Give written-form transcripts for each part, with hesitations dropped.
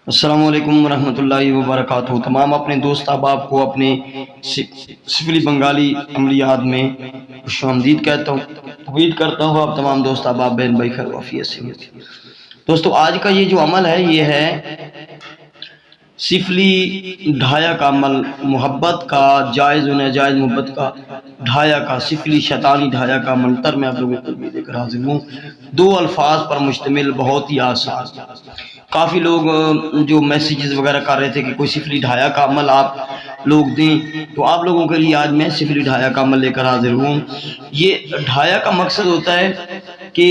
السلام علیکم ورحمۃ اللہ وبرکاتہ۔ تمام اپنے دوست احباب کو اپنے سفلی بنگالی عملیات میں خوش آمدید کہتا ہوں۔ امید کرتا ہوں آپ تمام دوست احباب بہن بھائی خیر وافیت سے ہوں۔ دوستو آج کا یہ جو عمل ہے یہ ہے سفلی ڈھایا کا عمل، محبت کا جائز و ناجائز محبت کا ڈھایا کا سفلی شیطانی ڈھایا کا منتر میں آپ لوگوں کو لے کر حاضر ہوں۔ دو الفاظ پر مشتمل، بہت ہی آسان۔ کافی لوگ جو میسیجز وغیرہ کر رہے تھے کہ کوئی سفلی ڈھایا کا عمل آپ لوگ دیں، تو آپ لوگوں کے لیے آج میں سفلی ڈھایا کا عمل لے کر حاضر ہوں۔ یہ ڈھایا کا مقصد ہوتا ہے کہ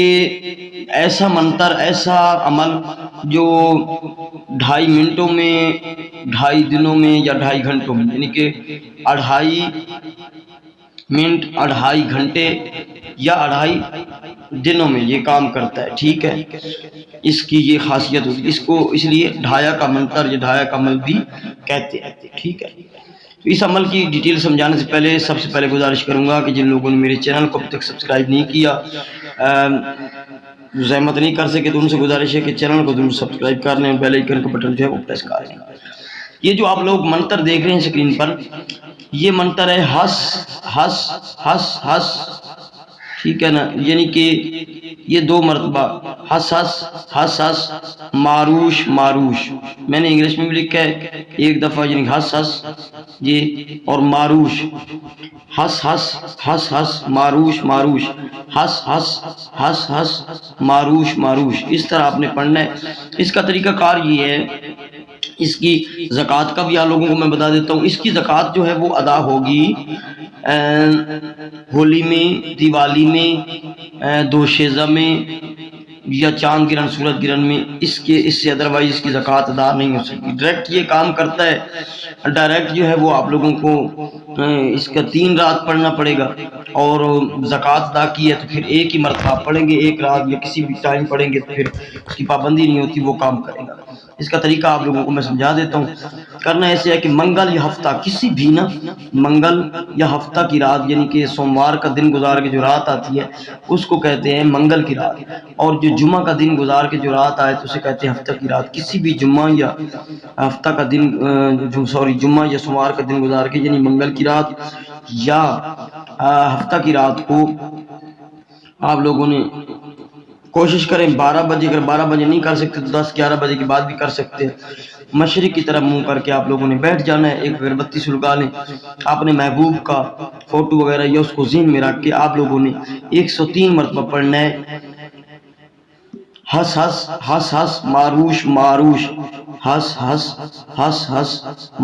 ایسا منتر، ایسا عمل جو 2.5 منٹوں میں، 2.5 دنوں میں یا 2.5 گھنٹوں میں، یعنی کہ 2.5 منٹ، 2.5 گھنٹے یا 2.5 دنوں میں یہ کام کرتا ہے، ٹھیک ہے۔ اس کی یہ خاصیت ہوتی ہے، اس کو اس لیے ڈھایا کا منتر یا ڈھایا کا عمل بھی کہتے ہیں، ٹھیک ہے۔ تو اس عمل کی ڈیٹیل سمجھانے سے پہلے سب سے پہلے گزارش کروں گا کہ جن لوگوں نے میرے چینل کو اب تک سبسکرائب نہیں کیا، زحمت نہیں کر سکے، تو ان سے گزارش ہے کہ چینل کو ضرور سبسکرائب کر لیں اور بیل آئیکن کا بٹن جو ہے وہ پریس کر لیں۔ یہ جو آپ لوگ منتر دیکھ رہے ہیں اسکرین پر، یہ منتر ہے ہس ہس ہس ہس، ٹھیک ہے نا، یعنی کہ یہ 2 مرتبہ ہس ہس ہس ہس ماروش ماروش، میں نے انگلش میں بھی لکھا ہے 1 دفعہ، یعنی ہس ہس یہ، اور ماروش، ہس ہس ہس ہس ماروش ماروش، ہس ہس ہس ہس ماروش ماروش، اس طرح آپ نے پڑھنا ہے۔ اس کا طریقہ کار یہ ہے، اس کی زکوٰۃ کا بھی آپ لوگوں کو میں بتا دیتا ہوں۔ اس کی زکوٰۃ جو ہے وہ ادا ہوگی ہولی میں، دیوالی میں، دوشیزہ میں یا چاند گرہن، سورج گرہن میں، اس سے ادروائز اس کی زکوٰۃ ادا نہیں ہو سکتی۔ ڈائریکٹ یہ کام کرتا ہے، ڈائریکٹ جو ہے وہ آپ لوگوں کو اس کا 3 رات پڑھنا پڑے گا، اور زکوٰۃ ادا کی ہے تو پھر ایک ہی مرتبہ پڑھیں گے، 1 رات یا کسی بھی ٹائم پڑھیں گے تو پھر اس کی پابندی نہیں ہوتی، وہ کام کرے گا۔ اس کا طریقہ آپ لوگوں کو میں سمجھا دیتا ہوں۔ کرنا ایسے ہے کہ منگل یا ہفتہ، کسی بھی نا، منگل یا ہفتہ کی رات، یعنی کہ سوموار کا دن گزار کے جو رات آتی ہے اس کو کہتے ہیں منگل کی رات، اور جو جمعہ کا دن گزار کے جو رات آئے تو اسے کہتے ہیں ہفتہ کی رات۔ کسی بھی جمعہ یا ہفتہ کا دن، جمعہ یا سوموار کا دن گزار کے، یعنی منگل کی رات یا ہفتہ کی رات کو آپ لوگوں نے کوشش کریں 12 بجے، اگر 12 بجے نہیں کر سکتے تو 10-11 بجے کے بعد بھی کر سکتے ہیں۔ مشرق کی طرف منہ کر کے آپ لوگوں نے بیٹھ جانا ہے، ایک اگربتی سلگا لیں، اپنے محبوب کا فوٹو وغیرہ یا اس کو ذہن میں رکھ کے آپ لوگوں نے 103 مرتبہ پڑھنا ہے، ہس ہس ہس ہس ماروش ماروش، ہس ہس ہس ہس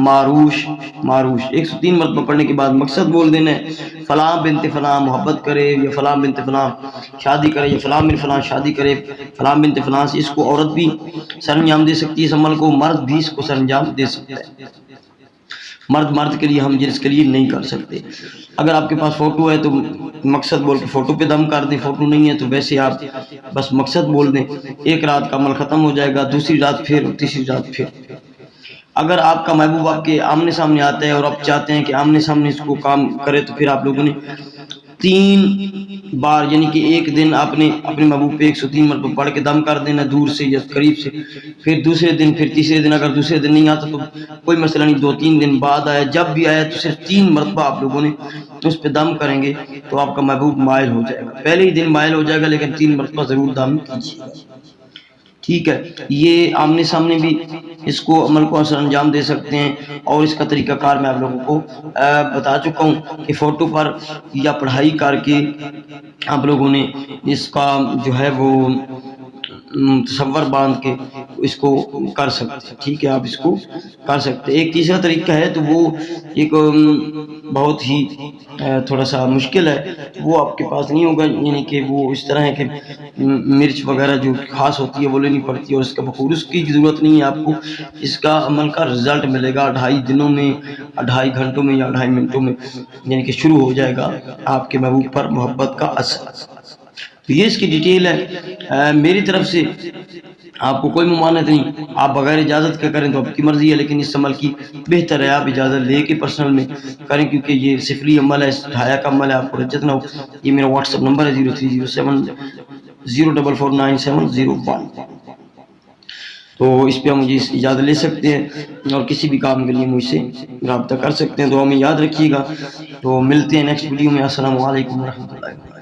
ماروش ماروش، 103 مرتبہ پڑھنے کے بعد مقصد بول دینا ہے، فلاں بنت فلاں محبت کرے، یا فلاں بنت فلاں شادی کرے، یا فلاں بنت فلاں شادی کرے فلاں بنت فلاں سے۔ اس کو عورت بھی سر انجام دے سکتی ہے، اس عمل کو مرد بھی اس کو سر انجام دے سکتا ہے۔ مرد کے لیے، ہم جنس کے لیے نہیں کر سکتے۔ اگر آپ کے پاس فوٹو ہے تو مقصد بول کے فوٹو پہ دم کر دیں، فوٹو نہیں ہے تو ویسے آپ بس مقصد بول دیں، 1 رات کا عمل ختم ہو جائے گا، دوسری رات پھر، تیسری رات پھر۔ اگر آپ کا محبوب آپ کے آمنے سامنے آتا ہے اور آپ چاہتے ہیں کہ آمنے سامنے اس کو کام کرے، تو پھر آپ لوگوں نے 3 بار، یعنی کہ ایک دن آپ نے اپنے محبوب پہ 103 مرتبہ پڑھ کے دم کر دینا، دور سے یا قریب سے، پھر دوسرے دن، پھر تیسرے دن۔ اگر دوسرے دن نہیں آتا تو کوئی مسئلہ نہیں، 2-3 دن بعد آیا، جب بھی آیا تو صرف 3 مرتبہ آپ لوگوں نے اس پہ دم کریں گے تو آپ کا محبوب مائل ہو جائے گا۔ پہلے ہی دن مائل ہو جائے گا، لیکن 3 مرتبہ ضرور دم کیجیے گا، ٹھیک ہے۔ یہ آمنے سامنے بھی اس کو عمل کو سر انجام دے سکتے ہیں، اور اس کا طریقہ کار میں آپ لوگوں کو بتا چکا ہوں کہ فوٹو پر یا پڑھائی کر کے آپ لوگوں نے اس کا جو ہے وہ تصور باندھ کے اس کو کر سکتے ہیں، ٹھیک ہے، آپ اس کو کر سکتے ہیں۔ ایک تیسرا طریقہ ہے تو وہ ایک بہت ہی تھوڑا سا مشکل ہے، وہ آپ کے پاس نہیں ہوگا، یعنی کہ وہ اس طرح ہے کہ مرچ وغیرہ جو خاص ہوتی ہے وہ لینی پڑتی ہے، اور اس کا بخور، اس کی ضرورت نہیں ہے آپ کو۔ اس کا عمل کا رزلٹ ملے گا 2.5 دنوں میں، 2.5 گھنٹوں میں یا 2.5 منٹوں میں، یعنی کہ شروع ہو جائے گا آپ کے محبوب پر محبت کا اثر۔ تو یہ اس کی ڈیٹیل ہے۔ میری طرف سے آپ کو کوئی ممانعت نہیں، آپ بغیر اجازت کے کریں تو آپ کی مرضی ہے، لیکن اس عمل کی بہتر ہے آپ اجازت لے کے پرسنل میں کریں، کیونکہ یہ سفلی عمل ہے، ڈھایا کا عمل ہے، آپ کو رجت نہ ہو۔ یہ میرا واٹس ایپ نمبر ہے 0307 0449701۔ تو اس پہ مجھے اجازت لے سکتے ہیں اور کسی بھی کام کے لیے مجھ سے رابطہ کر سکتے ہیں. تو ہمیں یاد رکھیے گا. تو ملتے ہیں نیکسٹ ویڈیو میں. السلام علیکم ورحمۃ اللہ.